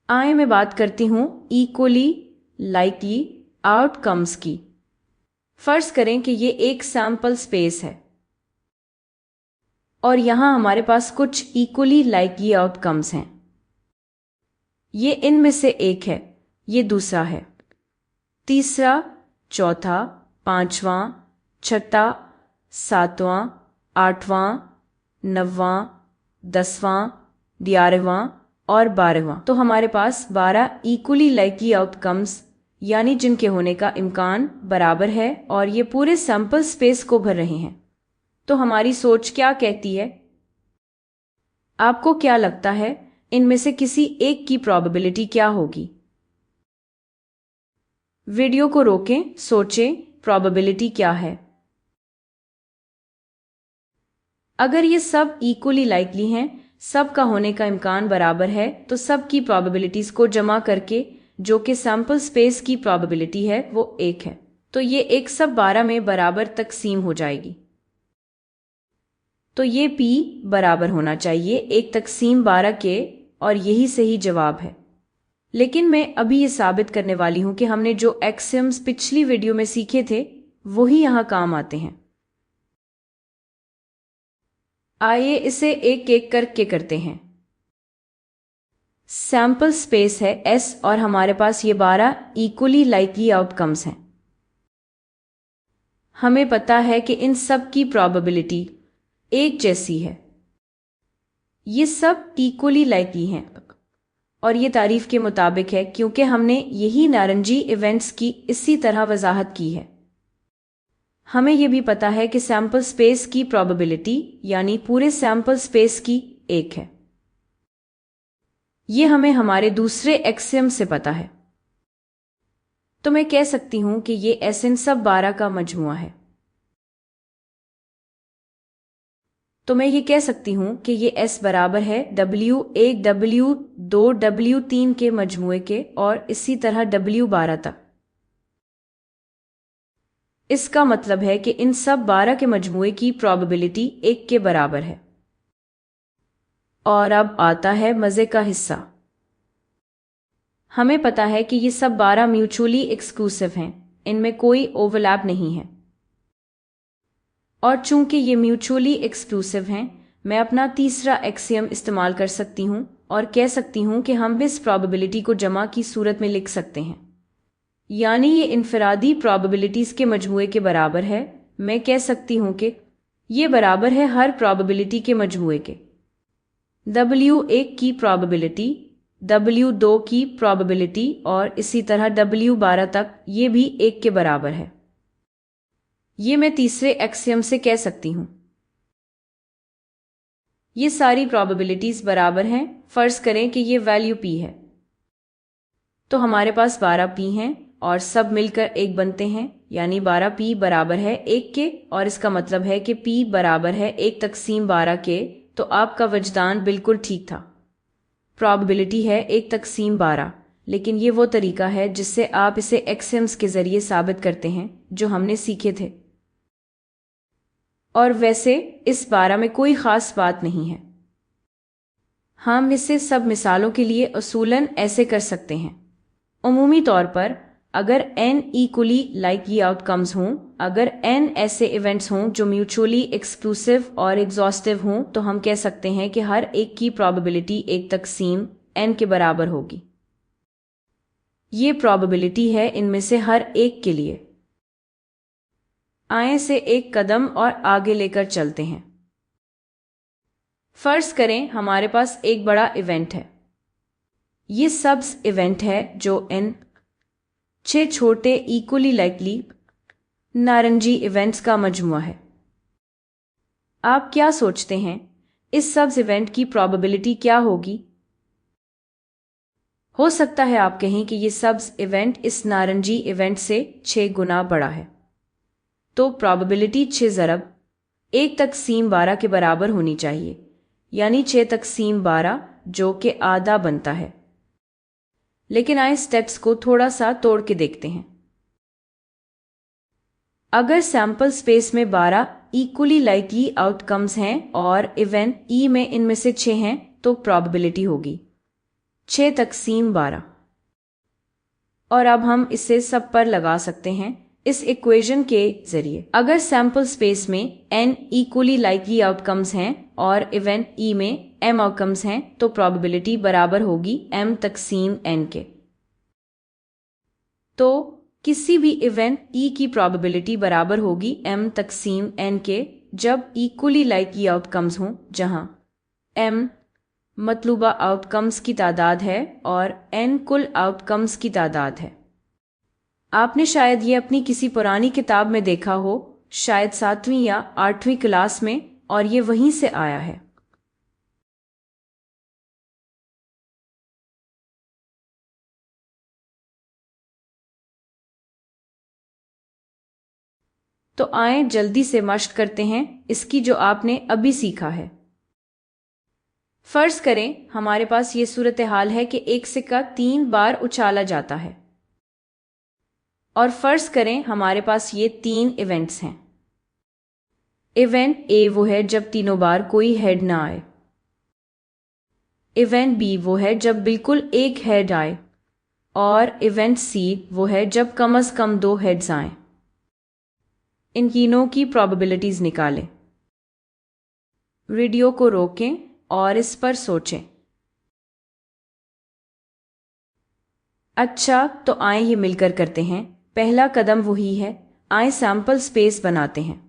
आइए मैं बात करती हूँ इक्वली लाइकली आउटकम्स की। फर्ज करें कि ये एक सैंपल स्पेस है और यहाँ हमारे पास कुछ इक्वली लाइकली आउटकम्स हैं। ये इनमें से एक है, ये दूसरा है, तीसरा, चौथा, पांचवां, छठा, सातवां, आठवां, नौवां, 10वां, 11वां और 12वां। तो हमारे पास 12 इक्वली लाइकली आउटकम्स यानी जिनके होने का इम्कान बराबर है और ये पूरे सैंपल स्पेस को भर रहे हैं। तो हमारी सोच क्या कहती है? आपको क्या लगता है इनमें से किसी एक की प्रोबेबिलिटी क्या होगी? वीडियो को रोकें, सोचें, प्रोबेबिलिटी क्या है? अगर ये सब इक्वली लाइकली हैं, सब का होने का इम्कान बराबर है, तो सब की प्रोबेबिलिटीज को जमा करके जो कि सैंपल स्पेस की प्रोबेबिलिटी है वो 1 है, तो ये एक सब 12 में बराबर तकसीम हो जाएगी। तो ये P बराबर होना चाहिए 1 तकसीम 12 के, और यही सही जवाब है। लेकिन मैं अभी ये साबित करने वाली हूं कि हमने जो एक्सियम्स पिछली वीडियो में सीखे थे वही यहां काम आते हैं। आइए इसे एक एक करके करते हैं। सैंपल स्पेस है S और हमारे पास ये 12 इक्वली लाइकली आउटकम्स हैं। हमें पता है कि इन सब की प्रोबेबिलिटी एक जैसी है। ये सब इक्वली लाइकली हैं और ये तारीफ के मुताबिक है क्योंकि हमने यही नारंगी इवेंट्स की इसी तरह वजाहत की है। हमें यह भी पता है कि सैंपल स्पेस की प्रोबेबिलिटी यानी पूरे सैंपल स्पेस की 1 है। यह हमें हमारे दूसरे एक्सियम से पता है। तो मैं कह सकती हूं कि ये S इन सब 12 का मजमुआ है। तो मैं ये कह सकती हूं कि ये S बराबर है W1 W2 W3 के मजमुए के और इसी तरह W12 तक। इसका मतलब है कि इन सब 12 के मजमुए की प्रोबेबिलिटी 1 के बराबर है। और अब आता है मजे का हिस्सा। हमें पता है कि ये सब 12 म्यूचुअली एक्सक्लूसिव हैं, इनमें कोई ओवरलैप नहीं है। और चूंकि ये म्यूचुअली एक्सक्लूसिव हैं, मैं अपना तीसरा एक्सियम इस्तेमाल कर सकती हूं और कह सकती हूं कि हम इस प्रोबेबिलिटी को जमा की सूरत में लिख सकते हैं, यानी ये इनफरादी प्रोबेबिलिटीज के मजमूए के बराबर है। मैं कह सकती हूं कि ये बराबर है हर प्रोबेबिलिटी के मजमूए के। W1 की प्रोबेबिलिटी, W2 की प्रोबेबिलिटी और इसी तरह W12 तक ये भी 1 के बराबर है। ये मैं तीसरे एक्सियम से कह सकती हूं। ये सारी प्रोबेबिलिटीज बराबर हैं। फर्ज करें कि ये वैल्यू P है, तो हमारे पास 12 P हैं और सब मिलकर 1 बनते हैं, यानी 12 P बराबर है 1 के, और इसका मतलब है कि P बराबर है 1 तकसीम 12 के। तो आपका वजदान बिल्कुल ठीक था। प्रोबेबिलिटी है 1 तकसीम 12, लेकिन ये वो तरीका है जिससे आप इसे एक्सियम्स के जरिए साबित करते हैं जो हमने सीखे थे। और वैसे इस 12 में कोई ख़ास बात नहीं है। हम इसे सब मिसालों के लिए असूलन ऐसे कर सकते हैं। उमूमी तौर पर अगर n इक्वली लाइकली आउटकम्स हों, अगर n ऐसे इवेंट्स हों जो म्यूचुअली एक्सक्लूसिव और एग्जॉस्टिव हों, तो हम कह सकते हैं कि हर एक की प्रोबेबिलिटी 1 तकसीम n के बराबर होगी। ये प्रोबेबिलिटी है इनमें से हर एक के लिए। आए से एक कदम और आगे लेकर चलते हैं। फर्ज करें हमारे पास एक बड़ा इवेंट है। ये सब इवेंट है जो n 6 छोटे इक्वली लाइकली नारंगी इवेंट्स का मजमुआ है। आप क्या सोचते हैं इस सब इवेंट की प्रोबेबिलिटी क्या होगी? हो सकता है आप कहें कि ये सब इवेंट इस नारंगी इवेंट से 6 गुना बड़ा है, तो प्रोबेबिलिटी 6 ज़रब 1 तकसीम 12 के बराबर होनी चाहिए, यानी 6 तकसीम 12 जो कि आधा बनता है। लेकिन आए स्टेप्स को थोड़ा सा तोड़ के देखते हैं। अगर सैंपल स्पेस में 12 इक्वली लाइकली आउटकम्स हैं और इवेंट E में इनमें से 6 हैं, तो प्रोबेबिलिटी होगी 6/12। और अब हम इसे सब पर लगा सकते हैं इस इक्वेशन के जरिए। अगर सैंपल स्पेस में n इक्वली लाइकली आउटकम्स हैं और इवेंट e में m आउटकम्स हैं तो प्रोबेबिलिटी बराबर होगी m/n के। तो किसी भी इवेंट e की प्रोबेबिलिटी बराबर होगी m/n के जब इक्वली लाइकली आउटकम्स हों, जहां m मतलूबा आउटकम्स की तादाद है और n कुल आउटकम्स की तादाद है। आपने शायद ये अपनी किसी पुरानी किताब में देखा हो, शायद 7वीं या 8वीं क्लास में, और ये वहीं से आया है। तो आएं जल्दी से मश्क करते हैं इसकी जो आपने अभी सीखा है। फर्ज करें हमारे पास ये सूरत हाल है कि एक सिक्का 3 बार उछाला जाता है, और फर्ज करें हमारे पास ये 3 इवेंट्स हैं। इवेंट ए वो है जब तीनों बार कोई हेड ना आए। इवेंट बी वो है जब बिल्कुल एक हेड आए, और इवेंट सी वो है जब कम से कम 2 हेड्स आए। इन तीनों की प्रोबेबिलिटीज निकालें। वीडियो को रोकें और इस पर सोचें। अच्छा, तो आए ये मिलकर करते हैं। पहला कदम वही है, आए सैंपल स्पेस बनाते हैं।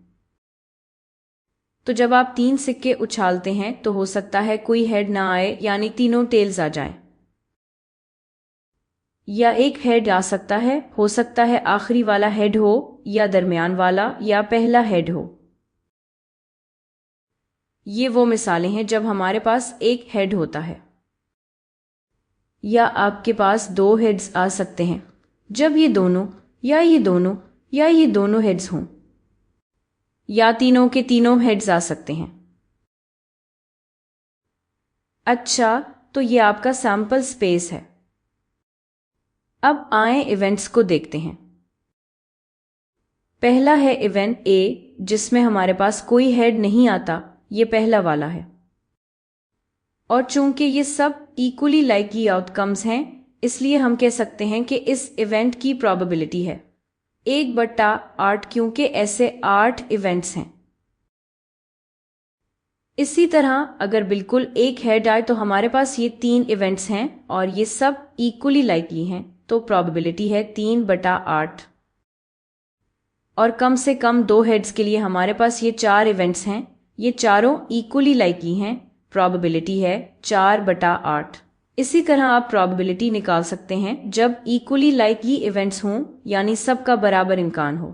तो जब आप 3 सिक्के उछालते हैं तो हो सकता है कोई हेड ना आए, यानी तीनों टेल्स आ जाएं, या एक हेड आ सकता है, हो सकता है आखिरी वाला हेड हो, या दरमियान वाला, या पहला हेड हो। ये वो मिसालें हैं जब हमारे पास एक हेड होता है, या आपके पास 2 हेड्स आ सकते हैं जब ये दोनों या ये दोनों या ये दोनों हेड्स हों, या तीनों के तीनों हेड्स आ सकते हैं। अच्छा, तो ये आपका सैंपल स्पेस है। अब आए इवेंट्स को देखते हैं। पहला है इवेंट ए, जिसमें हमारे पास कोई हेड नहीं आता, ये पहला वाला है। और चूंकि ये सब इक्वली लाइकली आउटकम्स हैं, इसलिए हम कह सकते हैं कि इस इवेंट की प्रोबेबिलिटी है 1/8, क्योंकि ऐसे 8 इवेंट्स हैं। इसी तरह अगर बिल्कुल एक हेड आए तो हमारे पास ये 3 इवेंट्स हैं और ये सब इक्वली लाइकली हैं, तो प्रोबेबिलिटी है 3/8। और कम से कम 2 हेड्स के लिए हमारे पास ये 4 इवेंट्स हैं, ये चारों इक्वली लाइकली हैं, प्रोबेबिलिटी है 4/8। इसी तरह आप प्रोबेबिलिटी निकाल सकते हैं जब इक्वली लाइकली इवेंट्स हों, यानी सबका बराबर इम्कान हो।